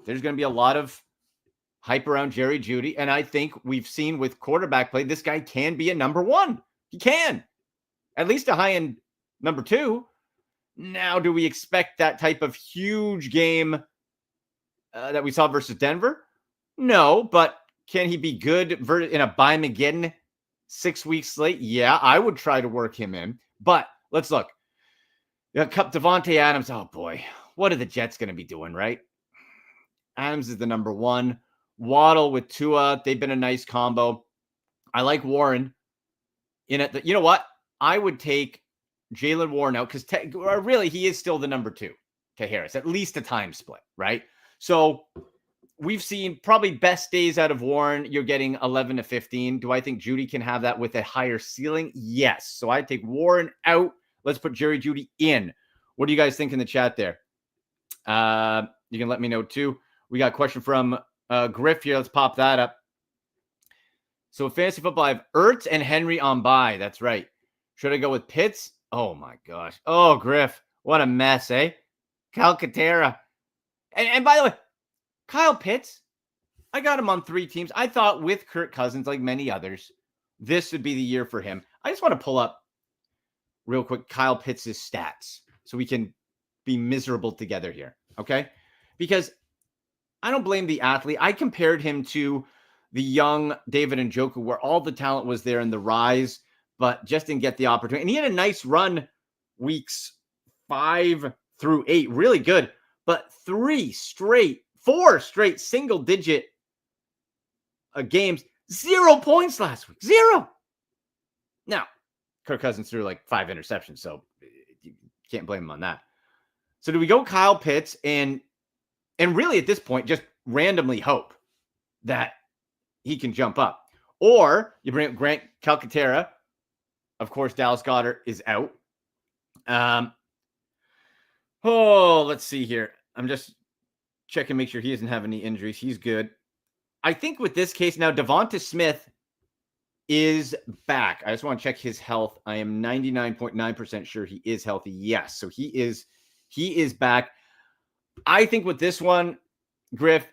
there's going to be a lot of hype around Jerry Jeudy, and I think we've seen with quarterback play, this guy can be a number one. He can. At least a high-end number two. Now, do we expect that type of huge game that we saw versus Denver? No, but can he be good in a bye-mageddon 6 weeks late? Yeah, I would try to work him in. But let's look. Devontae Adams, oh boy. What are the Jets going to be doing, right? Adams is the number one. Waddle with Tua, they've been a nice combo. I like Warren in it. You know what? I would take Jalen Warren out because really he is still the number two to Harris, at least a time split, right? So we've seen probably best days out of Warren. You're getting 11 to 15. Do I think Jeudy can have that with a higher ceiling? Yes. So I take Warren out. Let's put Jerry Jeudy in. What do you guys think in the chat there? You can let me know too. We got a question from Griff here. Let's pop that up. So fantasy football, I have Ertz and Henry on bye. That's right. Should I go with Pitts? Oh my gosh. Oh, Griff. What a mess, eh? Calcaterra. And by the way, Kyle Pitts, I got him on 3 teams. I thought with Kirk Cousins, like many others, this would be the year for him. I just want to pull up real quick Kyle Pitts' stats so we can be miserable together here, okay? Because I don't blame the athlete. I compared him to the young David Njoku where all the talent was there in the rise, but just didn't get the opportunity. And he had a nice run weeks 5 through 8, really good. But 4 straight single-digit games, 0 points last week. 0. Now, Kirk Cousins threw like 5 interceptions, so you can't blame him on that. So do we go Kyle Pitts and really at this point just randomly hope that he can jump up? Or you bring up Grant Calcaterra. Of course, Dallas Goedert is out. Let's see here. I'm just checking, make sure he doesn't have any injuries. He's good. I think with this case now, Devonta Smith is back. I just want to check his health. I am 99.9% sure he is healthy. Yes. So he is back. I think with this one, Griff,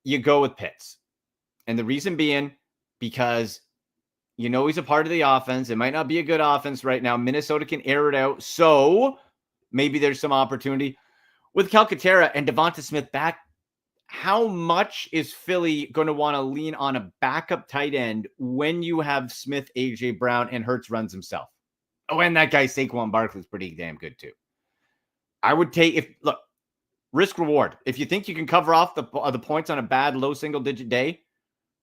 you go with Pitts. And the reason being, because you know he's a part of the offense. It might not be a good offense right now. Minnesota can air it out. So maybe there's some opportunity. With Calcaterra and Devonta Smith back, how much is Philly going to want to lean on a backup tight end when you have Smith, A.J. Brown, and Hurts runs himself? Oh, and that guy Saquon Barkley is pretty damn good too. I would take, risk reward. If you think you can cover off the points on a bad low single-digit day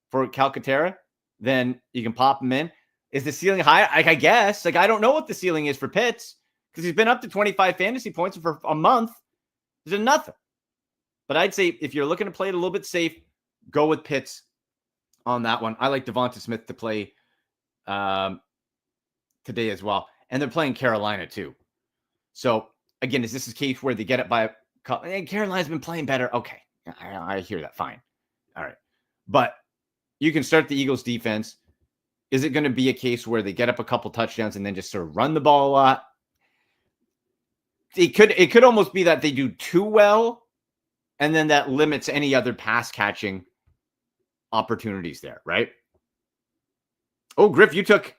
for Calcaterra, then you can pop him in. Is the ceiling high? I guess. I don't know what the ceiling is for Pitts because he's been up to 25 fantasy points for a month. There's nothing. But I'd say if you're looking to play it a little bit safe, go with Pitts on that one. I like Devonta Smith to play today as well. And they're playing Carolina too. So, again, is this a case where they get it by a couple? And Carolina's been playing better. Okay. I hear that. Fine. All right. But you can start the Eagles defense. Is it going to be a case where they get up a couple touchdowns and then just sort of run the ball a lot? It could almost be that they do too well, and then that limits any other pass catching opportunities there, right? Oh, Griff, you took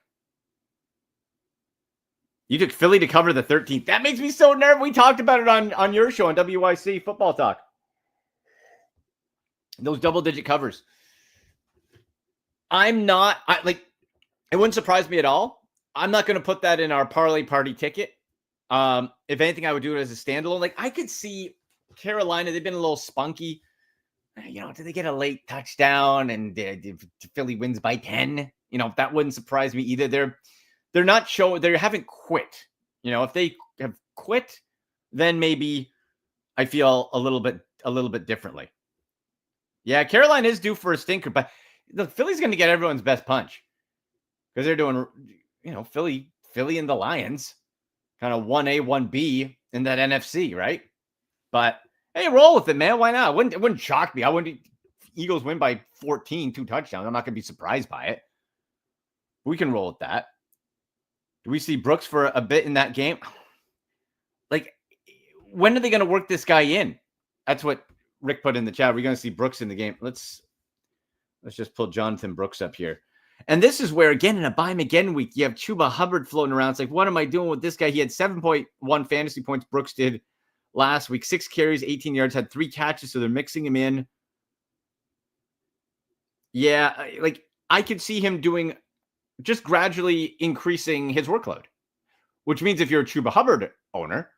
You took Philly to cover the 13th. That makes me so nervous. We talked about it on your show on WYC Football Talk. Those double-digit covers. It wouldn't surprise me at all. I'm not going to put that in our parlay party ticket. If anything, I would do it as a standalone. Like, I could see Carolina, they've been a little spunky. Did they get a late touchdown and Philly wins by 10? That wouldn't surprise me either. They're not showing, they haven't quit. If they have quit, then maybe I feel a little bit differently. Yeah, Carolina is due for a stinker, but the Philly's going to get everyone's best punch because they're doing, Philly and the Lions, kind of 1A, 1B in that NFC, right? But hey, roll with it, man. Why not? It wouldn't shock me. Eagles win by 14, 2 touchdowns. I'm not going to be surprised by it. We can roll with that. Do we see Brooks for a bit in that game? Like, when are they going to work this guy in? That's what Rick put in the chat. We're going to see Brooks in the game. Let's just pull Jonathan Brooks up here. And this is where, again, in a buy him again week, you have Chuba Hubbard floating around. It's like, what am I doing with this guy? He had 7.1 fantasy points. Brooks did last week. 6 carries, 18 yards, had 3 catches, so they're mixing him in. Yeah, like, I could see him doing just gradually increasing his workload, which means if you're a Chuba Hubbard owner,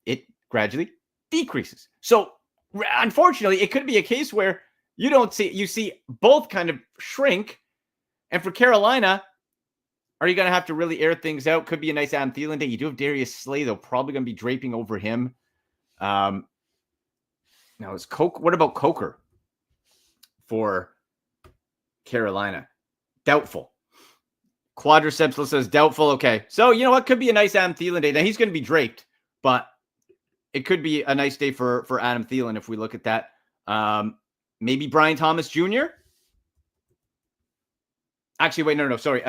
it gradually decreases. So, unfortunately, it could be a case where you see both kind of shrink. And for Carolina, are you going to have to really air things out? Could be a nice Adam Thielen day. You do have Darius Slay, though, probably going to be draping over him. Now, what about Coker for Carolina? Doubtful. Quadriceps says doubtful. Okay. So, you know what? Could be a nice Adam Thielen day. Now, he's going to be draped, but it could be a nice day for Adam Thielen if we look at that. Maybe Brian Thomas Jr.? Actually, wait, no, sorry.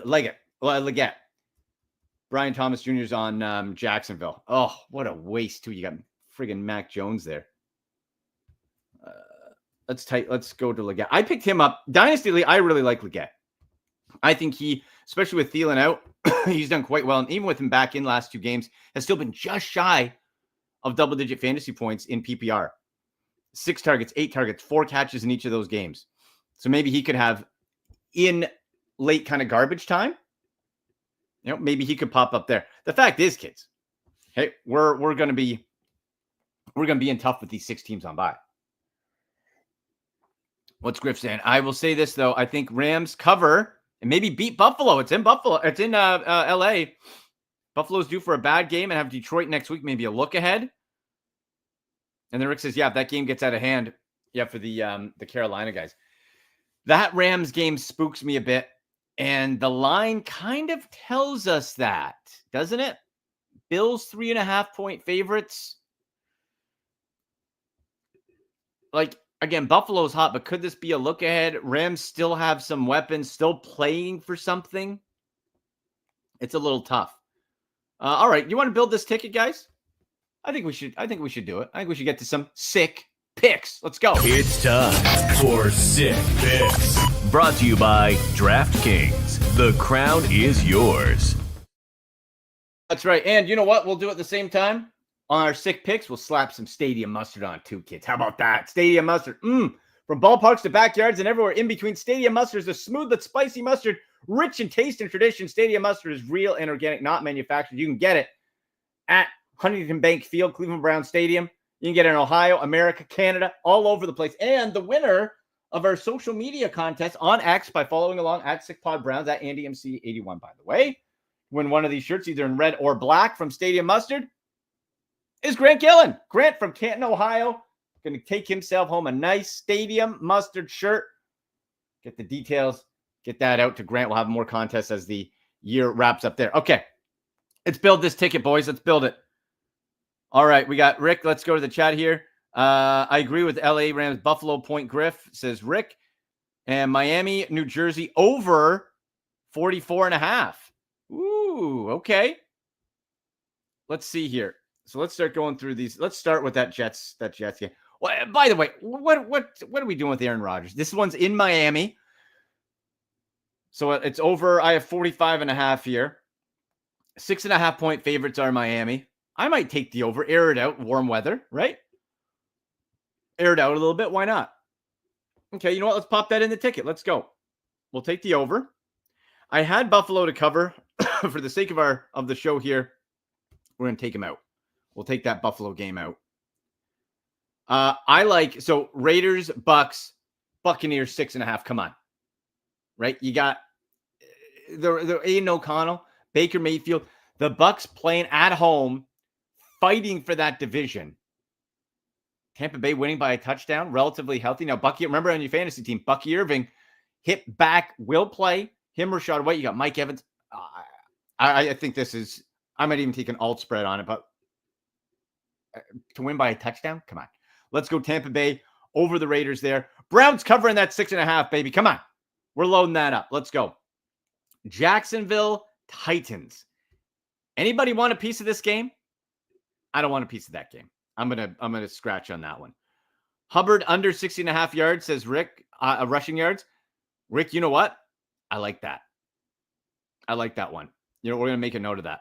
Leggett. Brian Thomas Jr. is on Jacksonville. Oh, what a waste, too. You got friggin' Mac Jones there. Let's go to Leggett. I picked him up. Dynasty League, I really like Leggett. I think he, especially with Thielen out, he's done quite well. And even with him back in last 2 games, has still been just shy of double-digit fantasy points in PPR. 6 targets, 8 targets, 4 catches in each of those games. So maybe he could have in late kind of garbage time. Maybe he could pop up there. The fact is, kids, hey, we're going to be in tough with these 6 teams on bye. What's Griff saying? I will say this though. I think Rams cover and maybe beat Buffalo. It's in Buffalo. It's in LA. Buffalo's due for a bad game and have Detroit next week. Maybe a look ahead. And then Rick says, yeah, if that game gets out of hand, yeah, for the Carolina guys. That Rams game spooks me a bit. And the line kind of tells us that, doesn't it? Bills 3.5-point favorites. Like, again, Buffalo's hot, but could this be a look ahead? Rams still have some weapons, still playing for something. It's a little tough. All right, you want to build this ticket, guys? I think we should do it. I think we should get to some sick picks. Let's go. It's time for Sick Picks. Brought to you by DraftKings. The crown is yours. That's right. And you know what? We'll do it at the same time. On our sick picks, we'll slap some stadium mustard on too, kids. How about that? Stadium mustard. From ballparks to backyards and everywhere in between, Stadium Mustard is a smooth but spicy mustard, rich in taste and tradition. Stadium Mustard is real and organic, not manufactured. You can get it at Huntington Bank Field, Cleveland Browns Stadium. You can get it in Ohio, America, Canada, all over the place. And the winner of our social media contest on X by following along at SickPodBrowns at AndyMC81, by the way, win one of these shirts, either in red or black from Stadium Mustard, is Grant Gillen. Grant from Canton, Ohio, going to take himself home a nice Stadium Mustard shirt. Get the details. Get that out to Grant. We'll have more contests as the year wraps up there. Okay. Let's build this ticket, boys. Let's build it. All right. We got Rick. Let's go to the chat here. I agree with LA Rams Buffalo Point Griff, says Rick. And Miami, New Jersey over 44.5. Ooh, okay. Let's see here. So let's start going through these. Let's start with that Jets game. Well, by the way, what are we doing with Aaron Rodgers? This one's in Miami. So it's over. I have 45.5 here. 6.5-point favorites are Miami. I might take the over, air it out, warm weather, right? Air it out a little bit. Why not? Okay, you know what? Let's pop that in the ticket. Let's go. We'll take the over. I had Buffalo to cover for the sake of the show here. We're going to take him out. We'll take that Buffalo game out. I like, so Raiders, Bucks, Buccaneers, 6.5. Come on. Right? You got the Aiden O'Connell, Baker Mayfield, the Bucks playing at home, fighting for that division. Tampa Bay winning by a touchdown, relatively healthy. Now, Bucky, remember on your fantasy team, Bucky Irving, hit back, will play. Him, Rashad White, you got Mike Evans. I think this is, I might even take an alt spread on it, but to win by a touchdown, come on. Let's go Tampa Bay over the Raiders there. Browns covering that 6.5, baby. Come on. We're loading that up. Let's go. Jacksonville Titans. Anybody want a piece of this game? I don't want a piece of that game. I'm gonna scratch on that one. Hubbard under 60.5 yards, says Rick. Rushing yards. Rick, you know what? I like that. I like that one. You know, we're gonna make a note of that.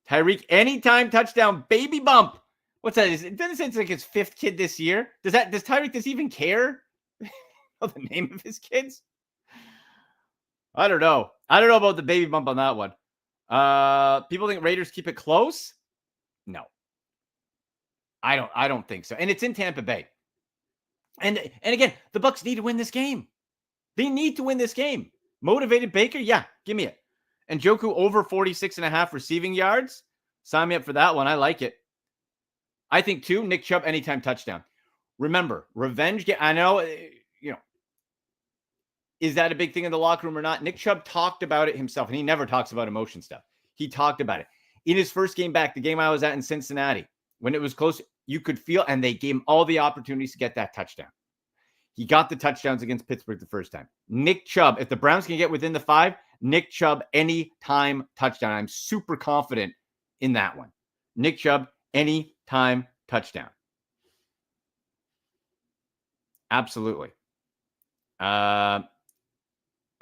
Tyreek, anytime touchdown, baby bump. What's that? It doesn't say it's like his 5th kid this year. Does Tyreek even care of the name of his kids? I don't know. I don't know about the baby bump on that one. People think Raiders keep it close. No, I don't think so. And it's in Tampa Bay. And again, the Bucks need to win this game. They need to win this game. Motivated Baker, yeah, give me it. And Njoku over 46.5 receiving yards. Sign me up for that one. I like it. I think too, Nick Chubb anytime touchdown. Remember, revenge game. I know, you know, is that a big thing in the locker room or not? Nick Chubb talked about it himself, and he never talks about emotion stuff. He talked about it. In his first game back, the game I was at in Cincinnati, when it was close, you could feel, and they gave him all the opportunities to get that touchdown. He got the touchdowns against Pittsburgh the first time. Nick Chubb, if the Browns can get within the 5, Nick Chubb anytime touchdown. I'm super confident in that one. Nick Chubb anytime touchdown. Absolutely. I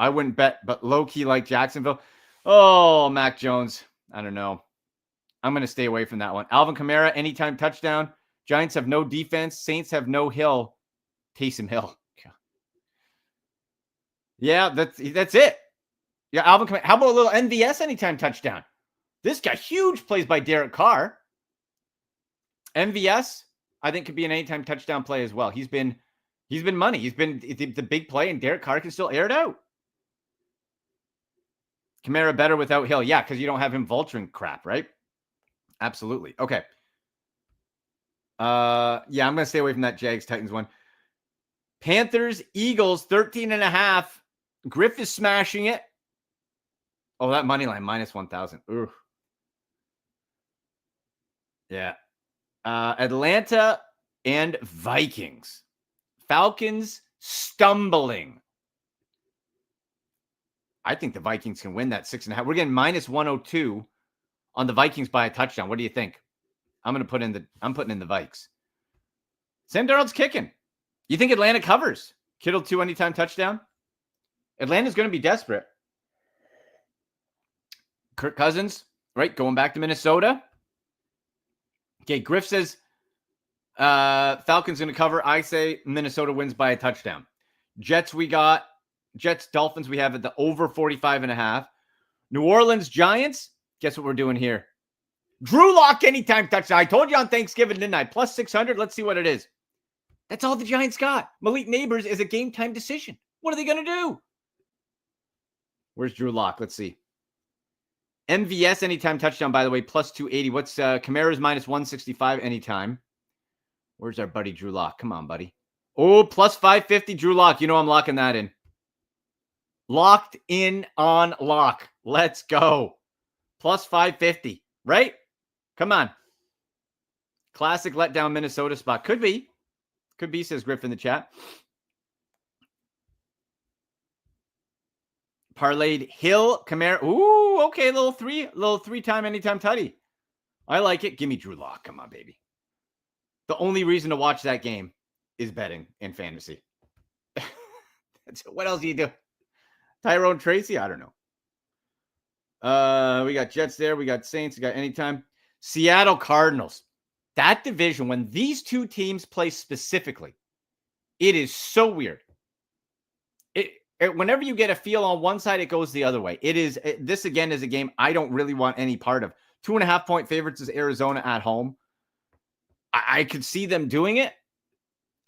wouldn't bet, but low-key like Jacksonville. Oh, Mac Jones. I don't know. I'm going to stay away from that one. Alvin Kamara, anytime touchdown. Giants have no defense. Saints have no Hill. Taysom Hill. Yeah, that's it. Yeah, Alvin Kamara. How about a little NVS anytime touchdown? This guy, huge plays by Derek Carr. MVS, I think, could be an anytime touchdown play as well. He's been money. He's been the big play, and Derek Carr can still air it out. Kamara better without Hill. Yeah, because you don't have him vulturing crap, right? Absolutely. Okay. Yeah, I'm going to stay away from that Jags-Titans one. Panthers, Eagles, 13.5. Griff is smashing it. Oh, that money line, minus 1,000. Ooh. Yeah. Atlanta and Vikings. Falcons stumbling. I think the Vikings can win that 6.5. We're getting minus 102 on the Vikings by a touchdown. What do you think? I'm putting in the Vikes. Sam Darnold's kicking. You think Atlanta covers? Kittle 2 anytime touchdown? Atlanta's going to be desperate. Kirk Cousins, right? Going back to Minnesota. Okay, Griff says Falcons going to cover. I say Minnesota wins by a touchdown. Jets, Dolphins, we have at the over 45.5. New Orleans, Giants. Guess what we're doing here? Drew Lock anytime touchdown. I told you on Thanksgiving, didn't I? Plus 600. Let's see what it is. That's all the Giants got. Malik Neighbors is a game time decision. What are they going to do? Where's Drew Lock? Let's see. MVS anytime touchdown, by the way, plus 280. What's Kamara's minus 165 anytime? Where's our buddy Drew Lock? Come on, buddy. Oh, plus 550 Drew Lock. You know I'm locking that in. Locked in on lock. Let's go. Plus 550, right? Come on. Classic letdown Minnesota spot. Could be. Could be, says Griff in the chat. Parlayed Hill, Kamara. Ooh, okay. Little three-time anytime tutty. I like it. Give me Drew Lock. Come on, baby. The only reason to watch that game is betting in fantasy. What else do you do? Tyrone Tracy? I don't know. We got Jets there. We got Saints. We got anytime. Seattle Cardinals. That division, when these two teams play specifically, it is so weird. Whenever you get a feel on one side, it goes the other way. This again is a game I don't really want any part of. 2.5-point favorites is Arizona at home. I could see them doing it,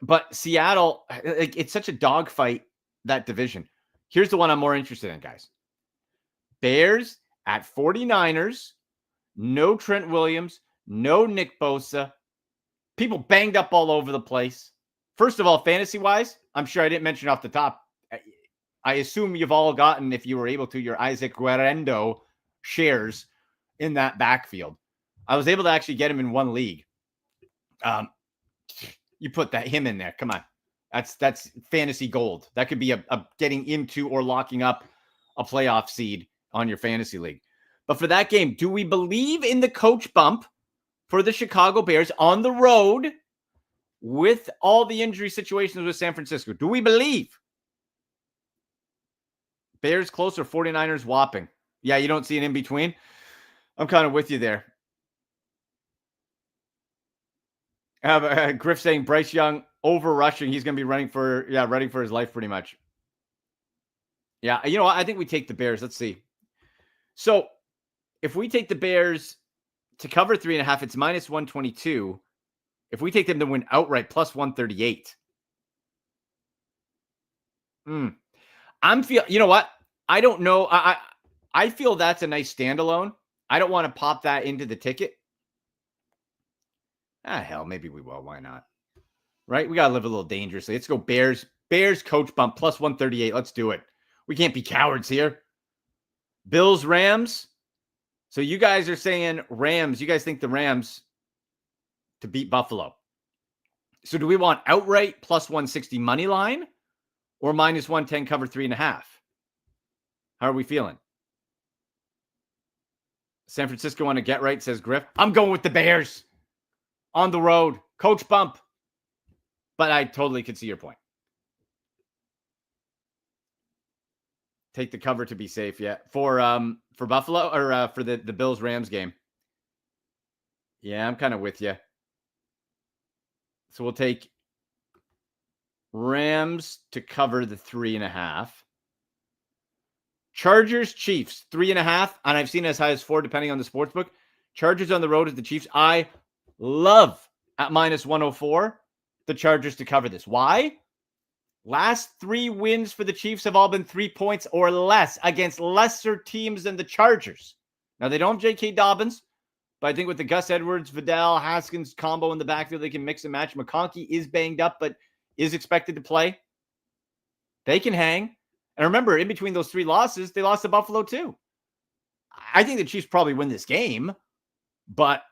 but Seattle, it's such a dogfight, that division. Here's the one I'm more interested in, guys. Bears at 49ers. No Trent Williams. No Nick Bosa. People banged up all over the place. First of all, fantasy-wise, I'm sure I didn't mention off the top. I assume you've all gotten, if you were able to, your Isaac Guerrero shares in that backfield. I was able to actually get him in one league. You put him in there. Come on. That's fantasy gold. That could be a getting into or locking up a playoff seed on your fantasy league. But for that game, do we believe in the coach bump for the Chicago Bears on the road with all the injury situations with San Francisco? Do we believe? Bears closer, 49ers whopping. Yeah, you don't see an in-between. I'm kind of with you there. Griff saying Bryce Young over rushing. He's going to be running for his life pretty much. Yeah, you know what? I think we take the Bears. Let's see. So if we take the Bears to cover 3.5, it's minus 122. If we take them to win outright, plus 138. You know what? I don't know. I feel that's a nice standalone. I don't want to pop that into the ticket. Hell, maybe we will. Why not? Right? We got to live a little dangerously. Let's go Bears. Bears coach bump, plus 138. Let's do it. We can't be cowards here. Bills, Rams. So you guys are saying Rams. You guys think the Rams to beat Buffalo. So do we want outright plus 160 money line or minus 110 cover 3.5? How are we feeling? San Francisco on a get right, says Griff. I'm going with the Bears on the road. Coach bump. But I totally could see your point. Take the cover to be safe, yeah. For Buffalo or for the Bills Rams game. Yeah, I'm kind of with you. So we'll take Rams to cover the 3.5. Chargers, Chiefs, 3.5. And I've seen as high as 4, depending on the sportsbook. Chargers on the road at the Chiefs. I love at minus 104 the Chargers to cover this. Why? Last 3 wins for the Chiefs have all been 3 points or less against lesser teams than the Chargers. Now, they don't have J.K. Dobbins, but I think with the Gus Edwards, Vidal, Haskins combo in the backfield, they can mix and match. McConkey is banged up, but is expected to play. They can hang. And remember, in between those 3 losses, they lost to Buffalo too. I think the Chiefs probably win this game, but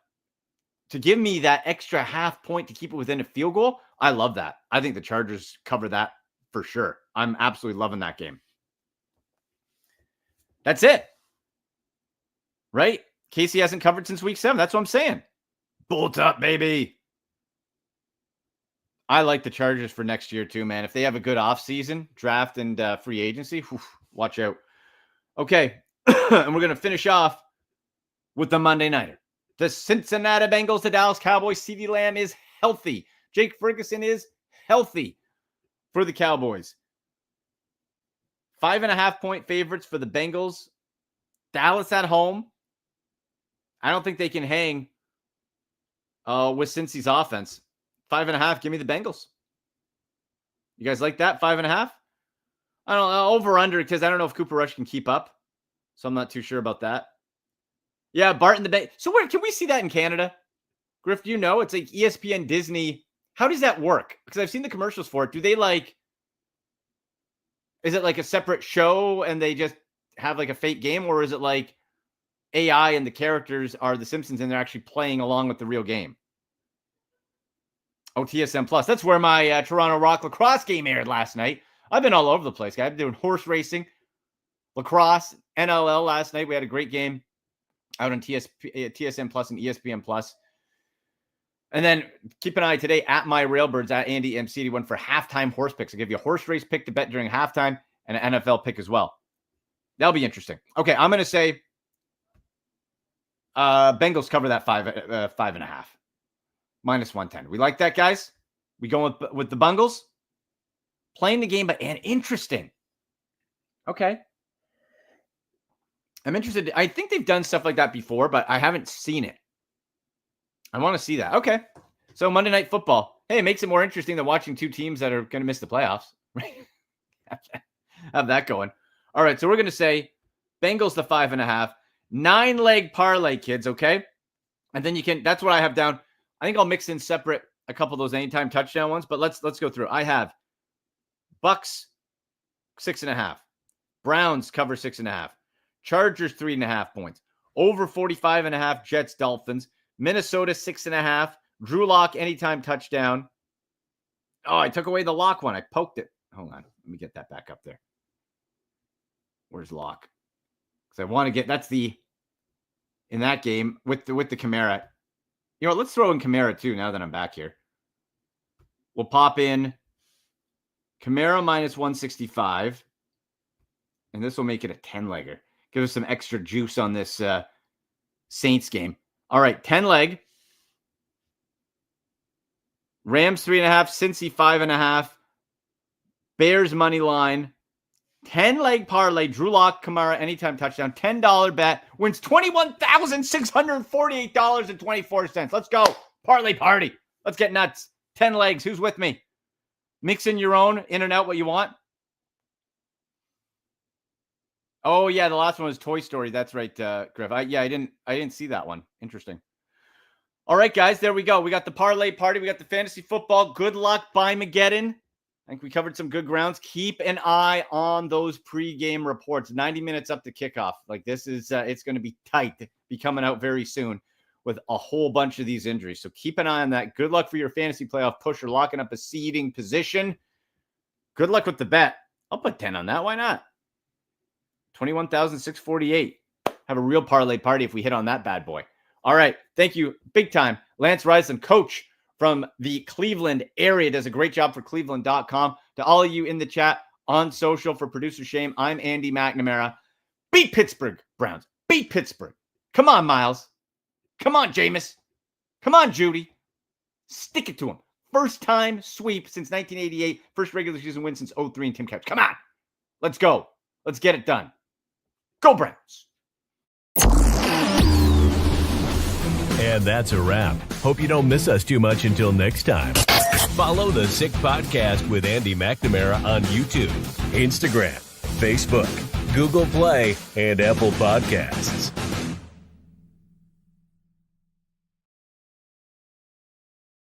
to give me that extra half point to keep it within a field goal, I love that. I think the Chargers cover that for sure. I'm absolutely loving that game. That's it. Right? Casey hasn't covered since week 7. That's what I'm saying. Bolt up, baby. I like the Chargers for next year too, man. If they have a good offseason, draft and free agency, watch out. Okay. And we're going to finish off with the Monday Nighter. The Cincinnati Bengals, the Dallas Cowboys. CeeDee Lamb is healthy. Jake Ferguson is healthy for the Cowboys. 5.5-point favorites for the Bengals. Dallas at home. I don't think they can hang with Cincy's offense. 5.5. Give me the Bengals. You guys like that? 5.5? I don't know. Over under, because I don't know if Cooper Rush can keep up. So I'm not too sure about that. Yeah, Barton the Bay. So where can we see that in Canada? Griff, do you know? It's like ESPN, Disney. How does that work? Because I've seen the commercials for it. Do they is it like a separate show and they just have like a fake game? Or is it like AI and the characters are the Simpsons and they're actually playing along with the real game? Oh, TSM Plus. That's where my Toronto Rock lacrosse game aired last night. I've been all over the place, guys. I've been doing horse racing, lacrosse, NLL last night. We had a great game out on TSM Plus and ESPN Plus. And then keep an eye today at my Railbirds at Andy MC81 for halftime horse picks. I'll give you a horse race pick to bet during halftime and an NFL pick as well. That'll be interesting. Okay, I'm going to say Bengals cover that 5.5. Minus 110. We like that, guys? We going with the Bengals? Playing the game, and interesting. Okay. I'm interested. I think they've done stuff like that before, but I haven't seen it. I want to see that. Okay. So Monday Night Football. Hey, it makes it more interesting than watching two teams that are going to miss the playoffs. Have that going. All right. So we're going to say Bengals the 5.5. 9-leg parlay, kids. Okay. And then you can, that's what I have down. I think I'll mix in separate a couple of those anytime touchdown ones, but let's go through. I have Bucks 6.5. Browns cover 6.5. Chargers 3.5 points. Over 45.5. Jets Dolphins. Minnesota 6.5. Drew Lock anytime touchdown. Oh, I took away the Lock one. I poked it. Hold on. Let me get that back up there. Where's Lock? Because I want to get, that's the, in that game with the Kamara. You know what? Let's throw in Kamara too now that I'm back here. We'll pop in Kamara minus 165. And this will make it a 10-legger. Give us some extra juice on this Saints game. All right, 10-leg. Rams 3.5. Cincy 5.5. Bears money line. 10-leg parlay. Drew Lock, Kamara, anytime touchdown. $10 bet. Wins $21,648.24. Let's go. Parlay party. Let's get nuts. 10 legs. Who's with me? Mix in your own. In and out what you want. Oh, yeah. The last one was Toy Story. That's right, Griff. I didn't see that one. Interesting. All right, guys. There we go. We got the parlay party. We got the fantasy football. Good luck by Mageddon. I think we covered some good grounds. Keep an eye on those pregame reports. 90 minutes up to kickoff. Like this is, it's going to be tight. Be coming out very soon with a whole bunch of these injuries. So keep an eye on that. Good luck for your fantasy playoff push or locking up a seeding position. Good luck with the bet. I'll put 10 on that. Why not? 21,648. Have a real parlay party if we hit on that bad boy. All right. Thank you. Big time. Lance Reisland, coach from the Cleveland area, does a great job for Cleveland.com. To all of you in the chat on social for Producer Shame, I'm Andy McNamara. Beat Pittsburgh Browns. Beat Pittsburgh. Come on, Miles. Come on, Jameis. Come on, Judy. Stick it to him. First time sweep since 1988. First regular season win since 03 and Tim Couch. Come on. Let's go. Let's get it done. Go Browns. And that's a wrap. Hope you don't miss us too much until next time. Follow the Sick Podcast with Andy McNamara on YouTube, Instagram, Facebook, Google Play, and Apple Podcasts.